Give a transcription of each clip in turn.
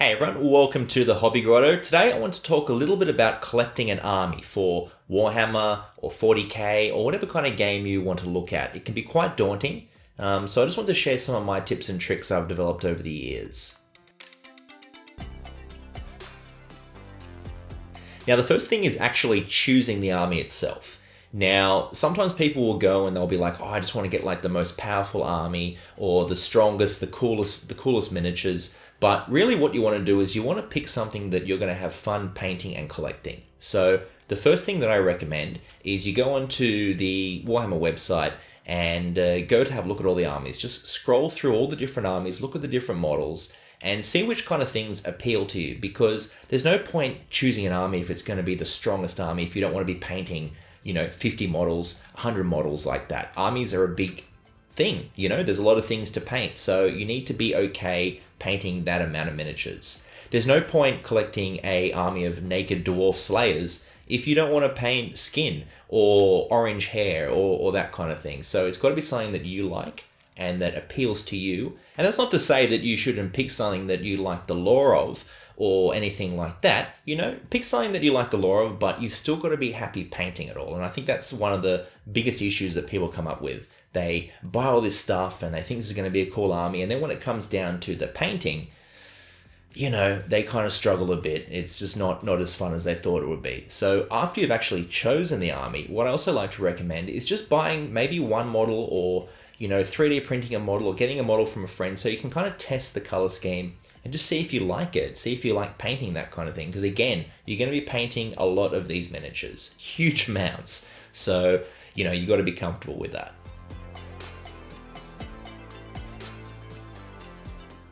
Hey everyone, welcome to the Hobby Grotto. Today I want to talk a little bit about collecting an army for Warhammer or 40k or whatever kind of game you want to look at. It can be quite daunting, so I just want to share some of my tips and tricks I've developed over the years. Now the first thing is actually choosing the army itself. Now, sometimes people will go and they'll be like, oh, I just want to get like the most powerful army or the strongest, the coolest miniatures. But really what you want to do is you want to pick something that you're going to have fun painting and collecting. So the first thing that I recommend is you go onto the Warhammer website and go to have a look at all the armies. Just scroll through all the different armies, look at the different models, and see which kind of things appeal to you. Because there's no point choosing an army if it's going to be the strongest army if you don't want to be painting 50 models, 100 models like that. Armies are a big thing, there's a lot of things to paint, so you need to be okay painting that amount of miniatures. There's no point collecting a army of naked dwarf slayers if you don't want to paint skin or orange hair or that kind of thing. So it's got to be something that you like and that appeals to you. And that's not to say that you shouldn't pick something that you like the lore of or anything like that. Pick something that you like the lore of, but you've still got to be happy painting it all. And I think that's one of the biggest issues that people come up with. They buy all this stuff and they think this is going to be a cool army, and then when it comes down to the painting, they kind of struggle a bit. It's just not as fun as they thought it would be. So after you've actually chosen the army, what I also like to recommend is just buying maybe one model or 3D printing a model or getting a model from a friend so you can kind of test the color scheme and just see if you like it, see if you like painting that kind of thing. Because again, you're going to be painting a lot of these miniatures, huge amounts. So, you got to be comfortable with that.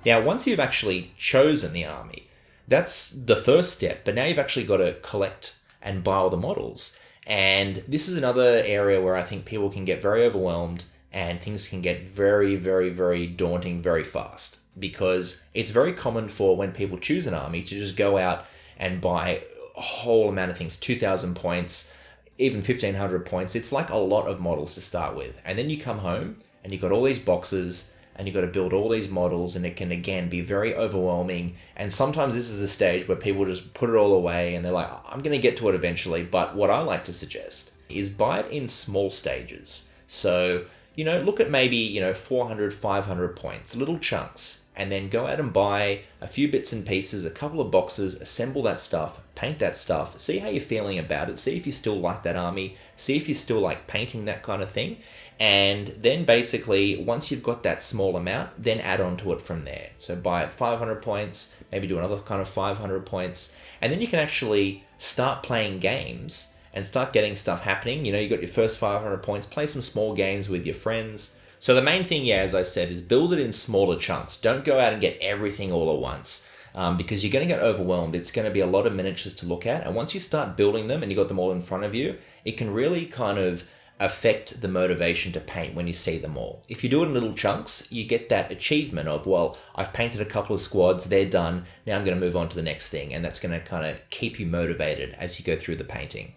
Now, once you've actually chosen the army, that's the first step, but now you've actually got to collect and buy all the models. And this is another area where I think people can get very overwhelmed and things can get very, very, very daunting very fast. Because it's very common for when people choose an army to just go out and buy a whole amount of things, 2,000 points, even 1,500 points. It's like a lot of models to start with. And then you come home and you've got all these boxes and you've got to build all these models, and it can, again, be very overwhelming. And sometimes this is the stage where people just put it all away and they're like, I'm going to get to it eventually. But what I like to suggest is buy it in small stages. So, look at maybe, 400, 500 points, little chunks, and then go out and buy a few bits and pieces, a couple of boxes, assemble that stuff, paint that stuff, see how you're feeling about it, see if you still like that army, see if you still like painting that kind of thing. And then basically, once you've got that small amount, then add on to it from there. So buy 500 points, maybe do another kind of 500 points, and then you can actually start playing games and start getting stuff happening. You got your first 500 points, play some small games with your friends. So the main thing, as I said, is build it in smaller chunks. Don't go out and get everything all at once because you're going to get overwhelmed. It's going to be a lot of miniatures to look at. And once you start building them and you got them all in front of you, it can really kind of affect the motivation to paint when you see them all. If you do it in little chunks, you get that achievement of, well, I've painted a couple of squads, they're done, now I'm going to move on to the next thing. And that's going to kind of keep you motivated as you go through the painting.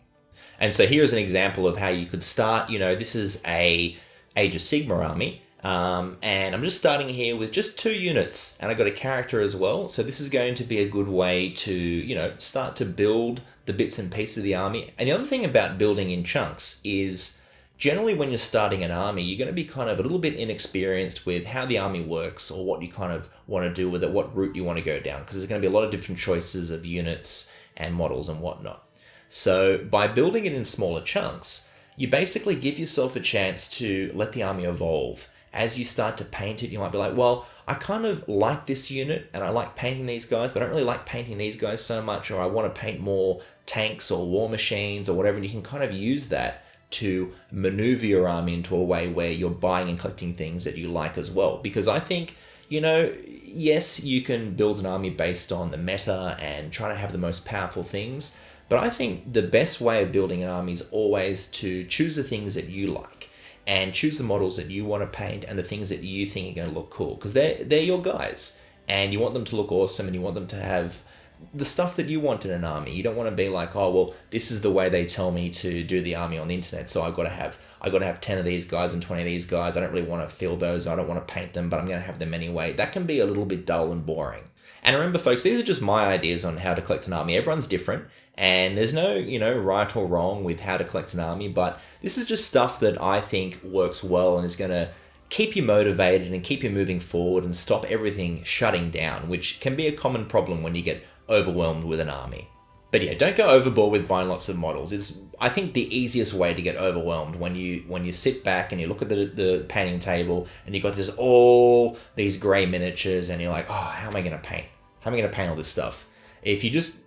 And so here's an example of how you could start. This is a Age of Sigmar army, and I'm just starting here with just 2 units, and I got a character as well. So this is going to be a good way to, start to build the bits and pieces of the army. And the other thing about building in chunks is generally when you're starting an army, you're going to be kind of a little bit inexperienced with how the army works or what you kind of want to do with it, what route you want to go down, because there's going to be a lot of different choices of units and models and whatnot. So by building it in smaller chunks, you basically give yourself a chance to let the army evolve. As you start to paint it, you might be like, well, I kind of like this unit and I like painting these guys, but I don't really like painting these guys so much, or I want to paint more tanks or war machines or whatever. And you can kind of use that to maneuver your army into a way where you're buying and collecting things that you like as well. Because I think, yes, you can build an army based on the meta and trying to have the most powerful things, but I think the best way of building an army is always to choose the things that you like and choose the models that you want to paint and the things that you think are going to look cool, because they're your guys and you want them to look awesome and you want them to have the stuff that you want in an army. You don't want to be like, oh well, this is the way they tell me to do the army on the internet, so I got to have 10 of these guys and 20 of these guys. I don't really want to fill those. I don't want to paint them, but I'm going to have them anyway. That can be a little bit dull and boring. And remember, folks, these are just my ideas on how to collect an army. Everyone's different, and there's no, right or wrong with how to collect an army, but this is just stuff that I think works well and is going to keep you motivated and keep you moving forward and stop everything shutting down, which can be a common problem when you get overwhelmed with an army. But yeah, don't go overboard with buying lots of models. It's, I think, the easiest way to get overwhelmed when you sit back and you look at the painting table and you've got all these grey miniatures and you're like, oh, how am I going to paint? How am I going to paint all this stuff? If you just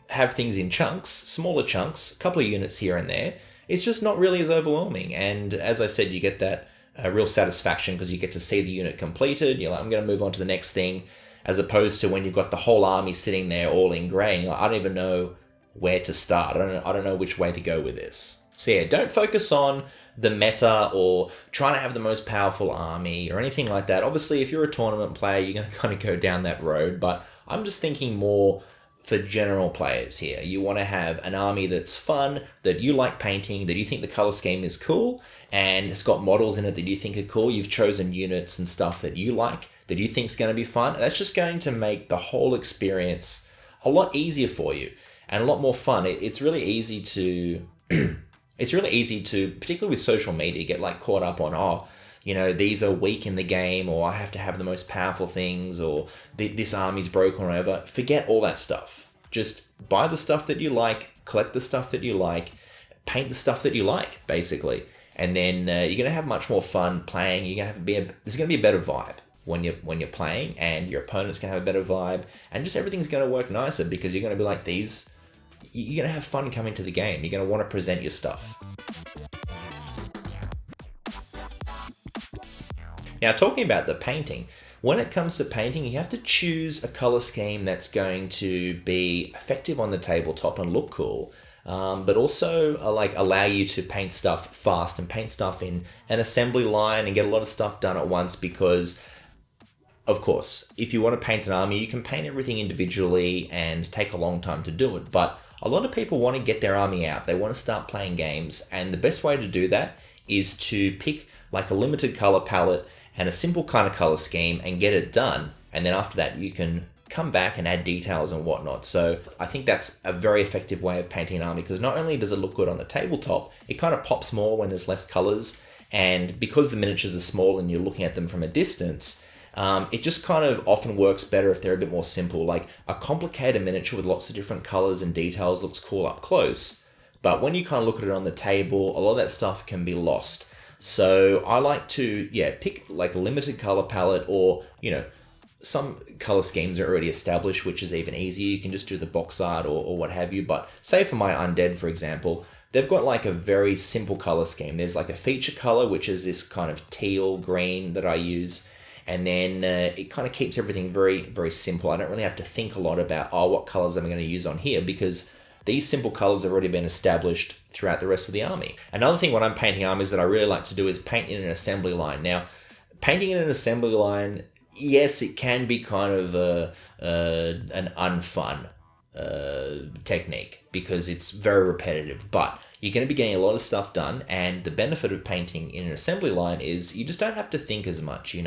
have things in chunks, smaller chunks, a couple of units here and there, it's just not really as overwhelming. And as I said, you get that real satisfaction because you get to see the unit completed. You're like, I'm going to move on to the next thing, as opposed to when you've got the whole army sitting there all in grey and you're like, I don't even know where to start. I don't know which way to go with this. So yeah, don't focus on the meta or trying to have the most powerful army or anything like that. Obviously, if you're a tournament player, you're going to kind of go down that road, but I'm just thinking more for general players here. You want to have an army that's fun, that you like painting, that you think the color scheme is cool, and it's got models in it that you think are cool. You've chosen units and stuff that you like, that you think is going to be fun. That's just going to make the whole experience a lot easier for you and a lot more fun. It's really easy to, particularly with social media, get like caught up on, these are weak in the game, or I have to have the most powerful things, or this army's broken or whatever. Forget all that stuff. Just buy the stuff that you like, collect the stuff that you like, paint the stuff that you like, basically. And then you're going to have much more fun playing. There's going to be a better vibe when you're playing, and your opponent's going to have a better vibe, and just everything's going to work nicer because you're going to be like you're going to have fun coming to the game. You're going to want to present your stuff. Now, talking about the painting, when it comes to painting, you have to choose a color scheme that's going to be effective on the tabletop and look cool, but also allow you to paint stuff fast and paint stuff in an assembly line and get a lot of stuff done at once. Because, of course, if you want to paint an army, you can paint everything individually and take a long time to do it. But a lot of people want to get their army out. They want to start playing games, and the best way to do that is to pick like a limited color palette and a simple kind of color scheme and get it done. And then after that, you can come back and add details and whatnot. So I think that's a very effective way of painting an army, because not only does it look good on the tabletop, it kind of pops more when there's less colors. And because the miniatures are small and you're looking at them from a distance, it just kind of often works better if they're a bit more simple. Like a complicated miniature with lots of different colors and details looks cool up close, but when you kind of look at it on the table, a lot of that stuff can be lost. So I like to, pick like a limited color palette, or, some color schemes are already established, which is even easier. You can just do the box art or what have you. But say for my undead, for example, they've got like a very simple color scheme. There's like a feature color, which is this kind of teal green that I use. And then it kind of keeps everything very, very simple. I don't really have to think a lot about, what colors am I going to use on here, because these simple colors have already been established throughout the rest of the army. Another thing when I'm painting armies that I really like to do is paint in an assembly line. Now, painting in an assembly line, yes, it can be kind of an unfun technique because it's very repetitive, but you're going to be getting a lot of stuff done. And the benefit of painting in an assembly line is you just don't have to think as much,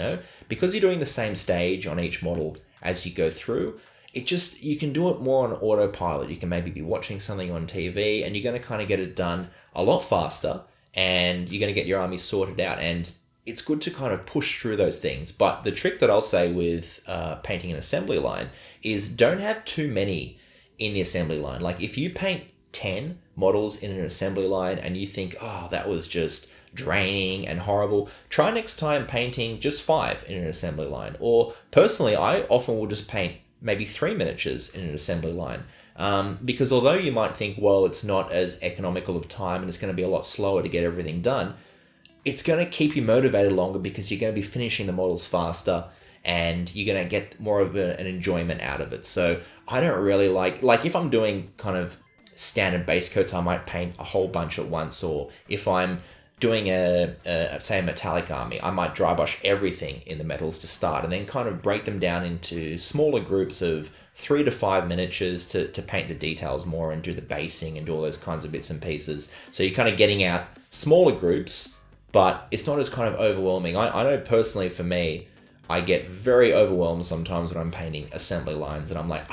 because you're doing the same stage on each model as you go through. You can do it more on autopilot. You can maybe be watching something on TV and you're going to kind of get it done a lot faster, and you're going to get your army sorted out. And it's good to kind of push through those things. But the trick that I'll say with painting an assembly line is don't have too many in the assembly line. Like if you paint 10 models in an assembly line and you think, that was just draining and horrible, try next time painting just 5 in an assembly line. Or personally, I often will just paint maybe 3 miniatures in an assembly line. Because although you might think, well, it's not as economical of time and it's going to be a lot slower to get everything done, it's going to keep you motivated longer because you're going to be finishing the models faster and you're going to get more of an enjoyment out of it. So I don't really like if I'm doing kind of standard base coats, I might paint a whole bunch at once. Or if I'm doing say a metallic army, I might dry brush everything in the metals to start and then kind of break them down into smaller groups of 3 to 5 miniatures to paint the details more and do the basing and do all those kinds of bits and pieces. So you're kind of getting out smaller groups, but it's not as kind of overwhelming. I know personally for me, I get very overwhelmed sometimes when I'm painting assembly lines and I'm like,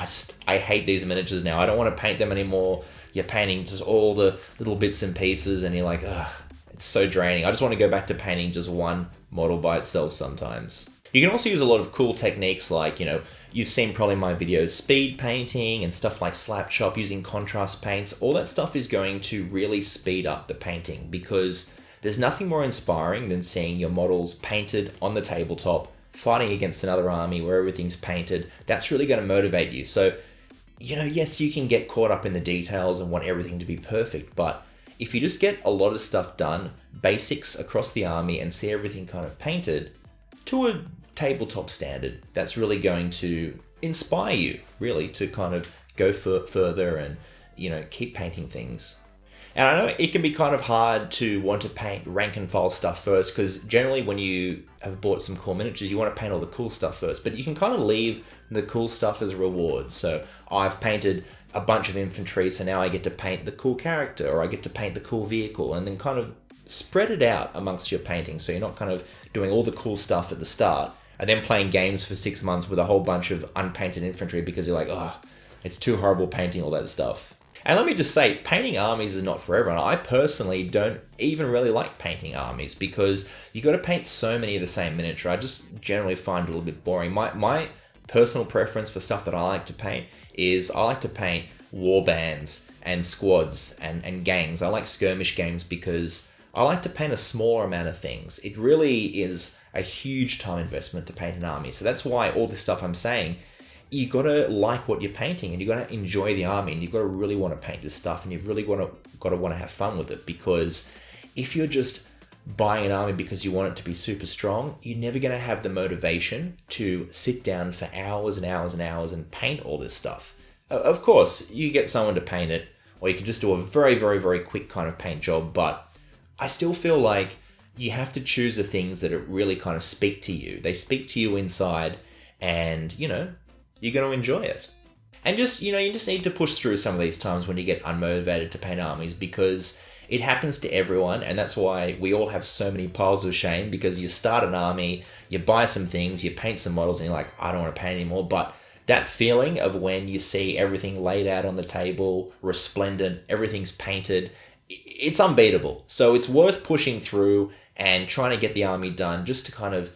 I hate these miniatures now. I don't want to paint them anymore. You're painting just all the little bits and pieces and you're like, ugh, it's so draining. I just want to go back to painting just one model by itself sometimes. You can also use a lot of cool techniques like, you've seen probably my videos, speed painting and stuff like slap chop using contrast paints. All that stuff is going to really speed up the painting because there's nothing more inspiring than seeing your models painted on the tabletop, fighting against another army where everything's painted. That's really going to motivate you. So, yes, you can get caught up in the details and want everything to be perfect, but if you just get a lot of stuff done, basics across the army, and see everything kind of painted to a tabletop standard, that's really going to inspire you, really, to kind of go further and, keep painting things. And I know it can be kind of hard to want to paint rank and file stuff first, because generally when you have bought some cool miniatures, you want to paint all the cool stuff first, but you can kind of leave the cool stuff as rewards. So I've painted a bunch of infantry, so now I get to paint the cool character, or I get to paint the cool vehicle, and then kind of spread it out amongst your painting, so you're not kind of doing all the cool stuff at the start, and then playing games for 6 months with a whole bunch of unpainted infantry because you're like, oh, it's too horrible painting all that stuff. And let me just say, painting armies is not for everyone. I personally don't even really like painting armies because you got to paint so many of the same miniature. I just generally find it a little bit boring. My personal preference for stuff that I like to paint is I like to paint war bands and squads and gangs. I like skirmish games because I like to paint a smaller amount of things. It really is a huge time investment to paint an army. So that's why all this stuff I'm saying, you got to like what you're painting and you got to enjoy the army and you got to really want to paint this stuff and you've really got to want to have fun with it, because if you're just buying an army because you want it to be super strong, you're never going to have the motivation to sit down for hours and hours and hours and paint all this stuff. Of course, you get someone to paint it, or you can just do a very, very, very quick kind of paint job, but I still feel like you have to choose the things that really kind of speak to you. They speak to you inside and, you're going to enjoy it. And just, you just need to push through some of these times when you get unmotivated to paint armies, because it happens to everyone, and that's why we all have so many piles of shame, because you start an army, you buy some things, you paint some models, and you're like, I don't want to paint anymore. But that feeling of when you see everything laid out on the table, resplendent, everything's painted, it's unbeatable. So it's worth pushing through and trying to get the army done just to kind of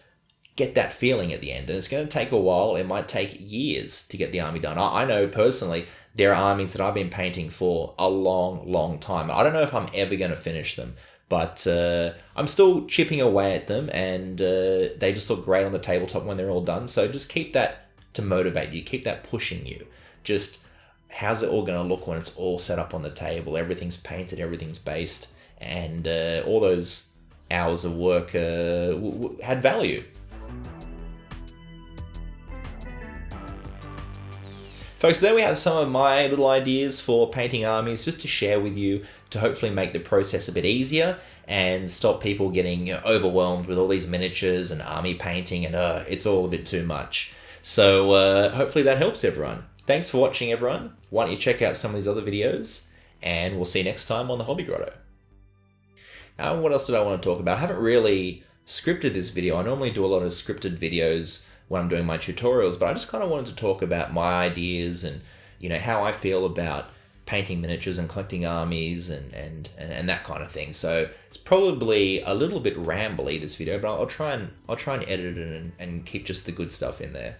get that feeling at the end. And it's going to take a while. It might take years to get the army done. I know personally there are armies that I've been painting for a long, long time. I don't know if I'm ever going to finish them, but I'm still chipping away at them, and they just look great on the tabletop when they're all done. So just keep that to motivate you. Keep that pushing you. Just how's it all going to look when it's all set up on the table? Everything's painted, everything's based, and all those hours of work had value. Folks, there we have some of my little ideas for painting armies, just to share with you, to hopefully make the process a bit easier and stop people getting overwhelmed with all these miniatures and army painting, and it's all a bit too much. So hopefully that helps everyone. Thanks for watching, everyone. Why don't you check out some of these other videos, and we'll see you next time on the Hobby Grotto. Now, what else did I want to talk about? I haven't really scripted this video. I normally do a lot of scripted videos when I'm doing my tutorials, but I just kind of wanted to talk about my ideas and how I feel about painting miniatures and collecting armies and that kind of thing. So it's probably a little bit rambly, this video, but I'll try and edit it and keep just the good stuff in there.